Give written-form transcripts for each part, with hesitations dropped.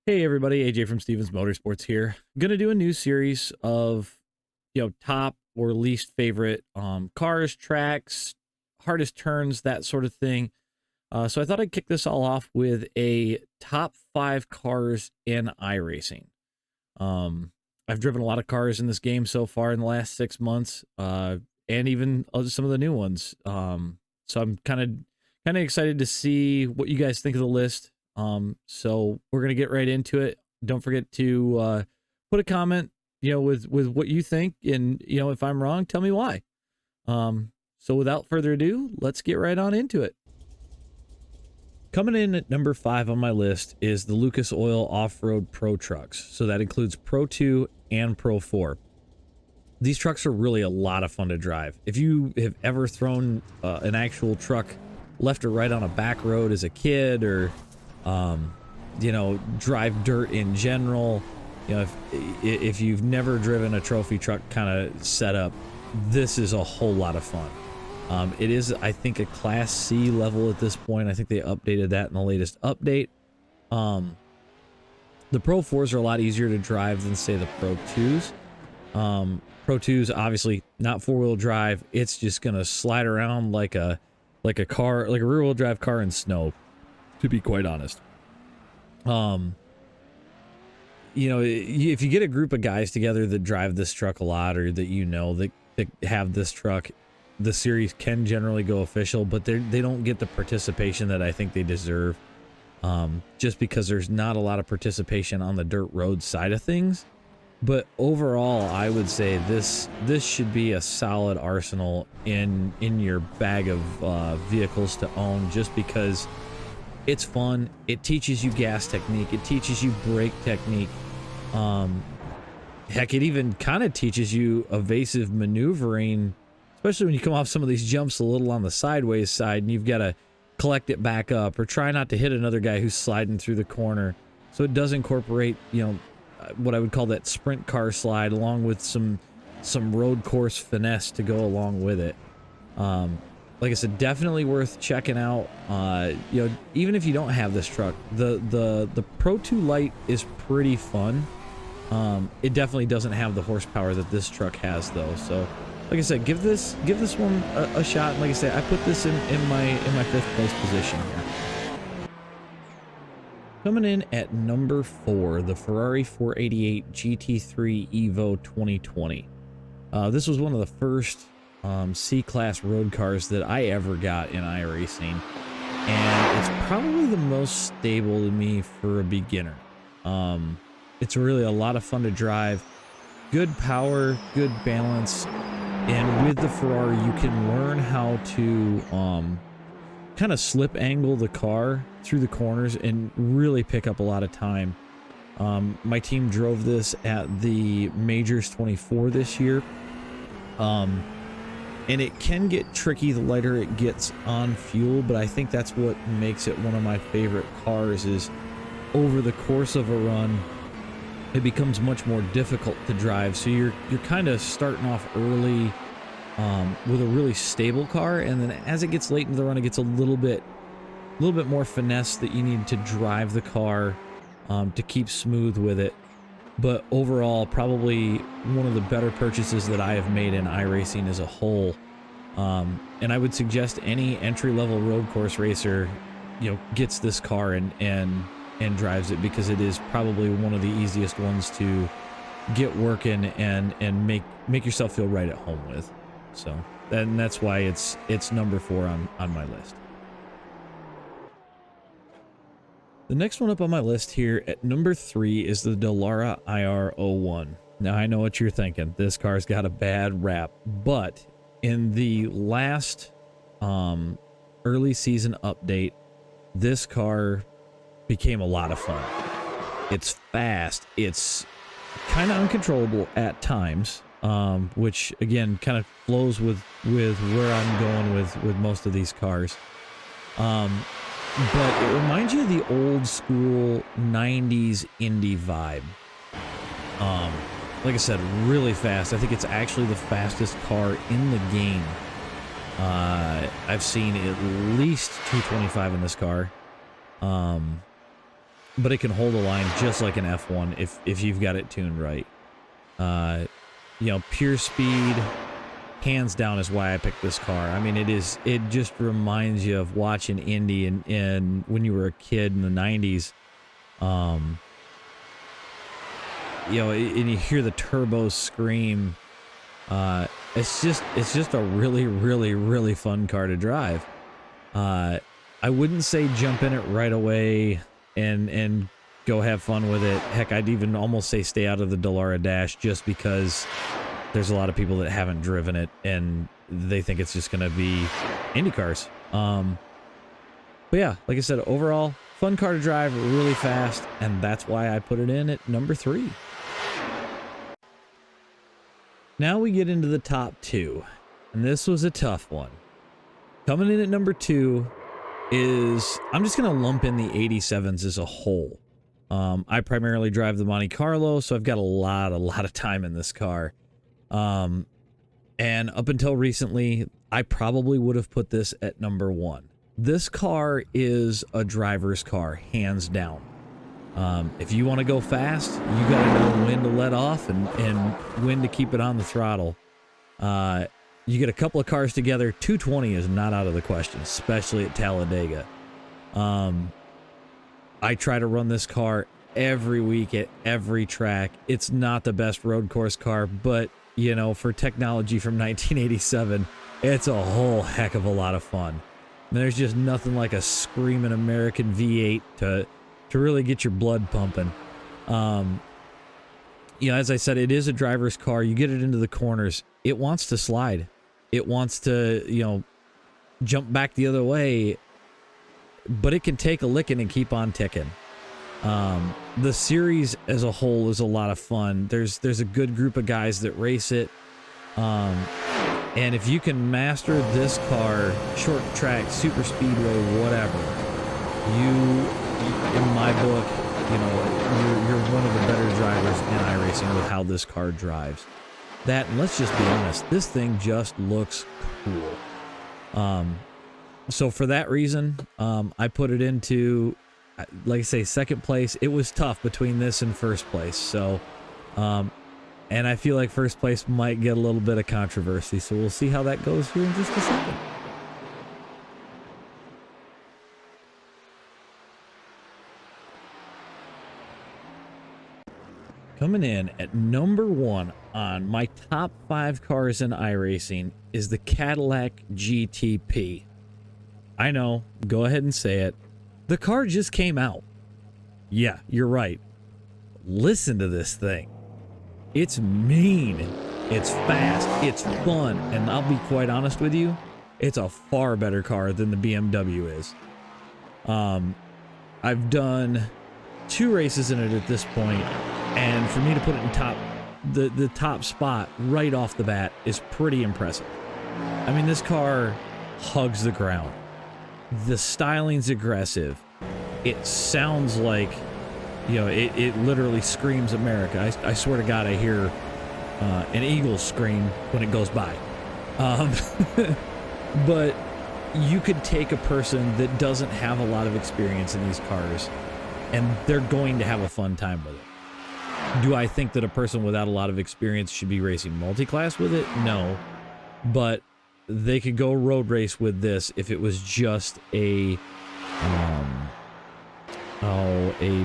Hey everybody, AJ from Stevens Motorsports here. I'm gonna do a new series of top or least favorite cars, tracks, hardest turns, that sort of thing. So I thought I'd kick this all off with a top 5 cars in iRacing. I've driven a lot of cars in this game so far in the last 6 months, and even some of the new ones. So I'm kind of excited to see what you guys think of the list. So we're gonna get right into it. Don't forget to put a comment, with what you think, and if I'm wrong, tell me why. So without further ado, let's get right on into it. Coming in at number 5 on my list is the Lucas Oil Off-Road Pro trucks. So that includes Pro 2 and Pro 4. These trucks are really a lot of fun to drive. If you have ever thrown an actual truck left or right on a back road as a kid, or drive dirt in general, if you've never driven a trophy truck kind of setup, this is a whole lot of fun. It is, I think, a Class C level at this point. I think they updated that in the latest update. The Pro 4s are a lot easier to drive than, say, the Pro 2s. Pro 2s, obviously, not four-wheel drive. It's just gonna slide around like a car, like a rear-wheel drive car in snow, to be quite honest. If you get a group of guys together that drive this truck a lot, or that have this truck, the series can generally go official, but they don't get the participation that I think they deserve, just because there's not a lot of participation on the dirt road side of things. But overall, I would say this should be a solid arsenal in your bag of vehicles to own, just because it's fun. It teaches you gas technique. It teaches you brake technique. Heck, it even kind of teaches you evasive maneuvering, especially when you come off some of these jumps a little on the sideways side and you've got to collect it back up, or try not to hit another guy who's sliding through the corner. So it does incorporate, what I would call that sprint car slide, along with some road course finesse to go along with it. Like I said, definitely worth checking out. Even if you don't have this truck, the Pro 2 Lite is pretty fun. It definitely doesn't have the horsepower that this truck has, though. So, like I said, give this one a shot. And like I said, I put this in my 5th place position here. Coming in at number 4, the Ferrari 488 GT3 Evo 2020. This was one of the first C-Class road cars that I ever got in iRacing, and it's probably the most stable to me for a beginner. It's really a lot of fun to drive, good power, good balance, and with the Ferrari you can learn how to kind of slip angle the car through the corners and really pick up a lot of time. My team drove this at the Majors 24 this year. And it can get tricky the lighter it gets on fuel, but I think that's what makes it one of my favorite cars. Is over the course of a run, it becomes much more difficult to drive. So you're kind of starting off early with a really stable car, and then as it gets late into the run, it gets a little bit more finesse that you need to drive the car to keep smooth with it. But overall, probably one of the better purchases that I have made in iRacing as a whole. And I would suggest any entry-level road course racer, gets this car and drives it, because it is probably one of the easiest ones to get working and make yourself feel right at home with. So, and that's why it's number 4 on my list. The next one up on my list here at number 3 is the Delara IR01. Now, I know what you're thinking. This car's got a bad rap, but in the last early season update, this car became a lot of fun. It's fast. It's kind of uncontrollable at times, which again kind of flows with where I'm going with most of these cars. But it reminds you of the old school 90s Indy vibe. Like I said, really fast. I think it's actually the fastest car in the game. I've seen at least 225 in this car. but it can hold a line just like an F1 if you've got it tuned right. You know, pure speed, hands down, is why I picked this car. I mean, it just reminds you of watching Indy and when you were a kid in the 90s. You know, and you hear the turbos scream. It's just a really, really, really fun car to drive. I wouldn't say jump in it right away and go have fun with it. Heck, I'd even almost say stay out of the Delara dash, just because there's a lot of people that haven't driven it and they think it's just gonna be Indy cars. But yeah, like I said, overall fun car to drive, really fast, and that's why I put it in at number 3. Now we get into the top 2, and this was a tough one. Coming in at number 2 is, I'm just going to lump in the 87s as a whole. I primarily drive the Monte Carlo, so I've got a lot of time in this car. And up until recently, I probably would have put this at number 1. This car is a driver's car, hands down. If you want to go fast, you got to know when to let off and when to keep it on the throttle. You get a couple of cars together, 220 is not out of the question, especially at Talladega. I try to run this car every week at every track. It's not the best road course car, but, you know, for technology from 1987, it's a whole heck of a lot of fun. And there's just nothing like a screaming American V8 to really get your blood pumping. You know, as I said, it is a driver's car. You get it into the corners, it wants to slide. It wants to, you know, jump back the other way, but it can take a licking and keep on ticking. The series as a whole is a lot of fun. There's a good group of guys that race it. And if you can master this car, short track, super speedway, whatever, in my book, you know, you're one of the better drivers in iRacing with how this car drives. That, and let's just be honest, this thing just looks cool. So for that reason, I put it into, like I say, second place. It was tough between this and first place. So, and I feel like first place might get a little bit of controversy. So we'll see how that goes here in just a second. Coming in at number 1 on my top 5 cars in iRacing is the Cadillac GTP. I know, go ahead and say it. The car just came out. Yeah, you're right. Listen to this thing. It's mean, it's fast, it's fun, and I'll be quite honest with you, it's a far better car than the BMW is. I've done 2 races in it at this point, and for me to put it in the top spot right off the bat is pretty impressive. I mean, this car hugs the ground. The styling's aggressive. It sounds like, you know, it literally screams America. I swear to God, I hear an eagle scream when it goes by. But you could take a person that doesn't have a lot of experience in these cars, and they're going to have a fun time with it. Do I think that a person without a lot of experience should be racing multi-class with it? No. But they could go road race with this if it was just a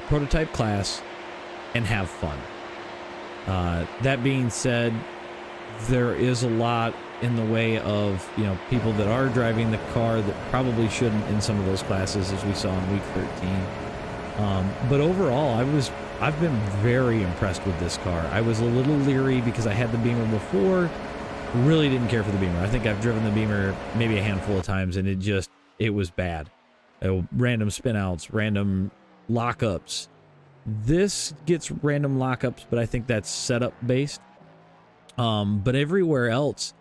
prototype class and have fun. That being said, there is a lot in the way of, you know, people that are driving the car that probably shouldn't in some of those classes, as we saw in week 13. But overall, I've been very impressed with this car. I was a little leery because I had the Beamer before. Really didn't care for the Beamer. I think I've driven the Beamer maybe a handful of times, and it was bad. Random spinouts, random lockups. This gets random lockups, but I think that's setup based. But everywhere else,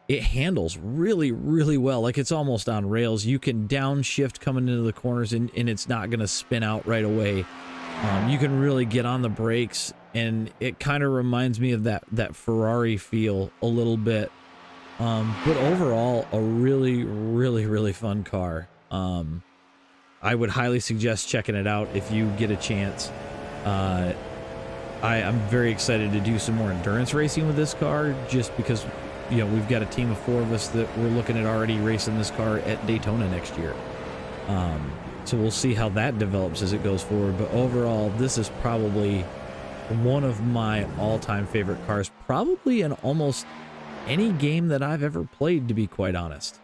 it handles really, really well. Like, it's almost on rails. You can downshift coming into the corners, and it's not going to spin out right away. You can really get on the brakes, and it kind of reminds me of that Ferrari feel a little bit. But overall, a really, really, really fun car. I would highly suggest checking it out if you get a chance. I'm very excited to do some more endurance racing with this car, just because, you know, we've got a team of 4 of us that we're looking at already racing this car at Daytona next year. So we'll see how that develops as it goes forward. But overall, this is probably one of my all-time favorite cars, probably in almost any game that I've ever played, to be quite honest.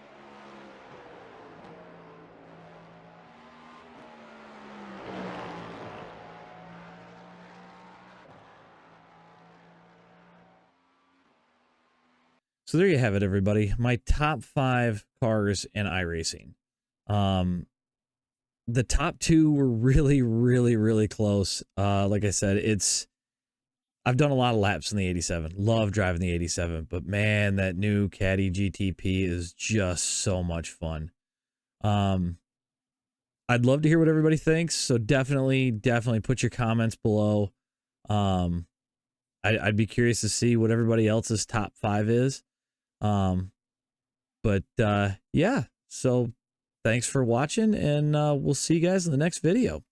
So there you have it, everybody. My top 5 cars in iRacing. The top 2 were really close. Like I said, I've done a lot of laps in the 87. Love driving the 87, but man, that new Caddy GTP is just so much fun. I'd love to hear what everybody thinks, so definitely put your comments below. I'd be curious to see what everybody else's top 5 is. But yeah, so thanks for watching, and we'll see you guys in the next video.